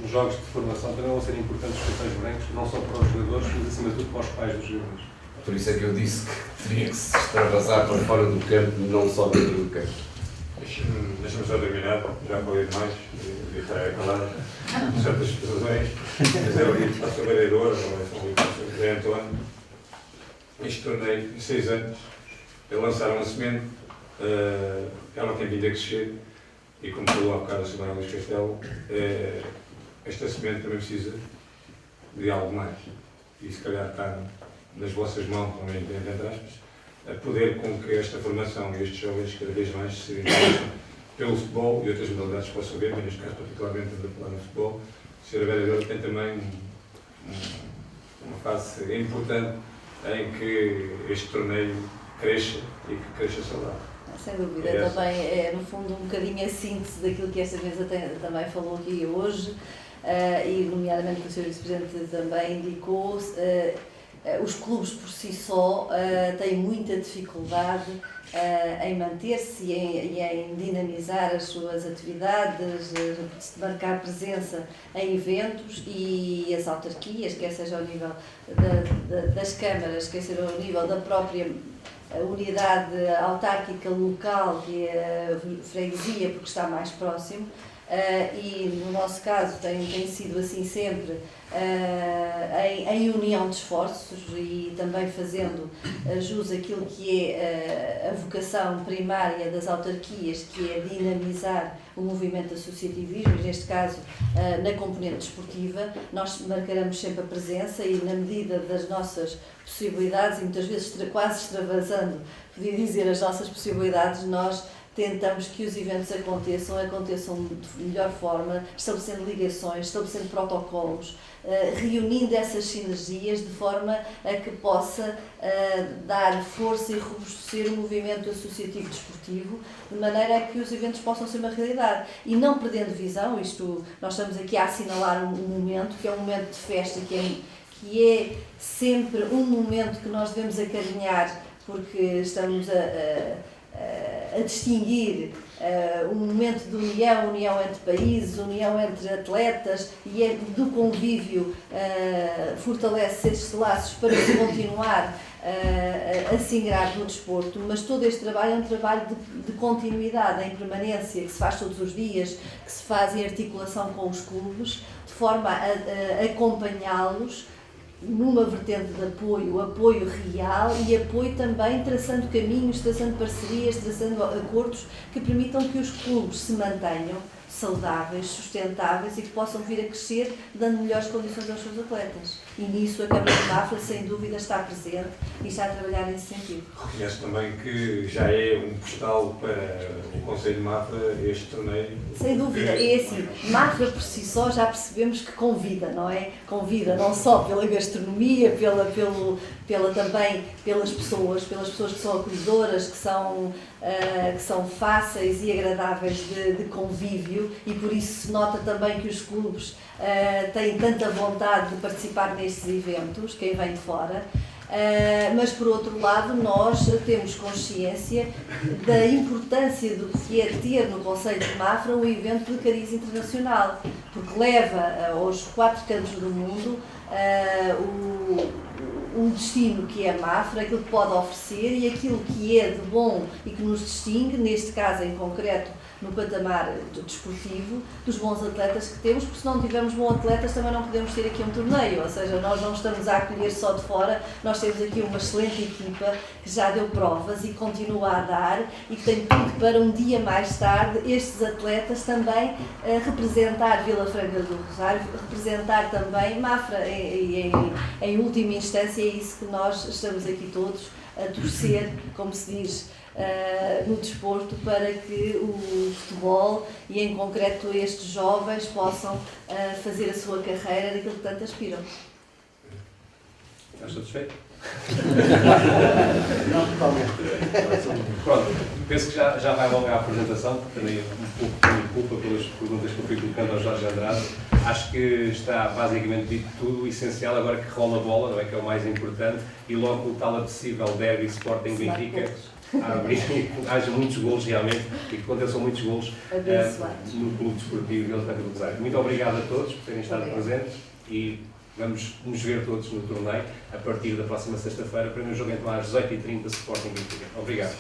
Os jogos de formação também vão ser importantes os cartões brancos, não só para os jogadores, mas acima de tudo para os pais dos jogadores. Por isso é que eu disse que teria que se extravasar para fora do campo, não só dentro do campo. Deixa-me só terminar, já falei demais, devia estar a calar certas situações, mas eu ali para o vereador, o José António, 6 anos, lançaram uma semente, ela tem vindo a crescer e, como falou há bocado a Sra. Luís Castelo, esta semente também precisa de algo mais. E se calhar está nas vossas mãos, também entre aspas, a poder com que esta formação e estes jovens cada vez mais se interessem pelo futebol e outras modalidades que possam ver, mas neste caso particularmente estamos a falar no futebol. A Sra. Vereadora tem também uma fase importante em que este torneio cresça e que cresça saudável. Sem dúvida, também é no fundo um bocadinho a síntese daquilo que esta mesa também falou aqui hoje, e nomeadamente que o Sr. Vice-Presidente também indicou. Os clubes por si só têm muita dificuldade em manter-se e em dinamizar as suas atividades, marcar presença em eventos, e as autarquias, quer seja ao nível das câmaras, quer seja ao nível da própria unidade autárquica local, que é a freguesia, porque está mais próximo, e no nosso caso tem sido assim sempre, em união de esforços e também fazendo jus àquilo que é a vocação primária das autarquias, que é dinamizar o movimento associativismo, e neste caso na componente desportiva. Nós marcaremos sempre a presença e, na medida das nossas possibilidades, e muitas vezes quase extravasando, podia dizer, as nossas possibilidades, nós tentamos que os eventos aconteçam de melhor forma, estabelecendo ligações, estabelecendo protocolos, reunindo essas sinergias de forma a que possa dar força e robustecer o movimento associativo desportivo, de maneira a que os eventos possam ser uma realidade. E não perdendo visão, nós estamos aqui a assinalar um momento, que é um momento de festa, que é sempre um momento que nós devemos acarinhar, porque estamos a distinguir um momento de união entre países, união entre atletas, e é do convívio fortalece estes laços para se continuar a se ingrar no desporto. Mas todo este trabalho é um trabalho de continuidade, em permanência, que se faz todos os dias, que se faz em articulação com os clubes, de forma a acompanhá-los numa vertente de apoio real, e apoio também traçando caminhos, traçando parcerias, traçando acordos que permitam que os clubes se mantenham saudáveis, sustentáveis e que possam vir a crescer, dando melhores condições aos seus atletas. E nisso a Câmara de Mafra, sem dúvida, está presente e está a trabalhar nesse sentido. Reconheço também que já é um postal para o Conselho de Mafra este torneio. Sem dúvida, é assim, Mafra por si só já percebemos que convida, não é? Convida não só pela gastronomia, também pelas pessoas que são acolhedoras, que são fáceis e agradáveis de convívio, e por isso se nota também que os clubes têm tanta vontade de participar nestes eventos, quem vem de fora. Mas por outro lado nós temos consciência da importância do que é ter no Conselho de Mafra um evento de cariz internacional, porque leva aos 4 cantos do mundo um destino que é Mafra, aquilo que pode oferecer e aquilo que é de bom e que nos distingue, neste caso em concreto, no patamar desportivo, dos bons atletas que temos, porque se não tivermos bons atletas também não podemos ter aqui um torneio, ou seja, nós não estamos a acolher só de fora, nós temos aqui uma excelente equipa que já deu provas e continua a dar, e que tem tudo para um dia mais tarde estes atletas também representar Vila Franca do Rosário, representar também Mafra, e em última instância é isso que nós estamos aqui todos a torcer, como se diz no desporto, para que o futebol e em concreto estes jovens possam fazer a sua carreira daquilo que tanto aspiram. Estás satisfeito? Não, totalmente. Pronto, penso que já vai logo à apresentação, porque também um pouco tenho culpa pelas perguntas que eu fui colocando ao Jorge Andrade. Acho que está basicamente dito tudo o essencial, agora que rola a bola, não é, que é o mais importante, e logo o tal apetecível derby Sporting Benfica, haja muitos golos realmente, e que aconteçam muitos golos no Clube Desportivo Vila Franca do Rosário. Muito obrigado a todos por terem estado presentes, e vamos nos ver todos no torneio a partir da próxima sexta-feira. O primeiro jogo é às 18h30, Sporting Benfica. Obrigado.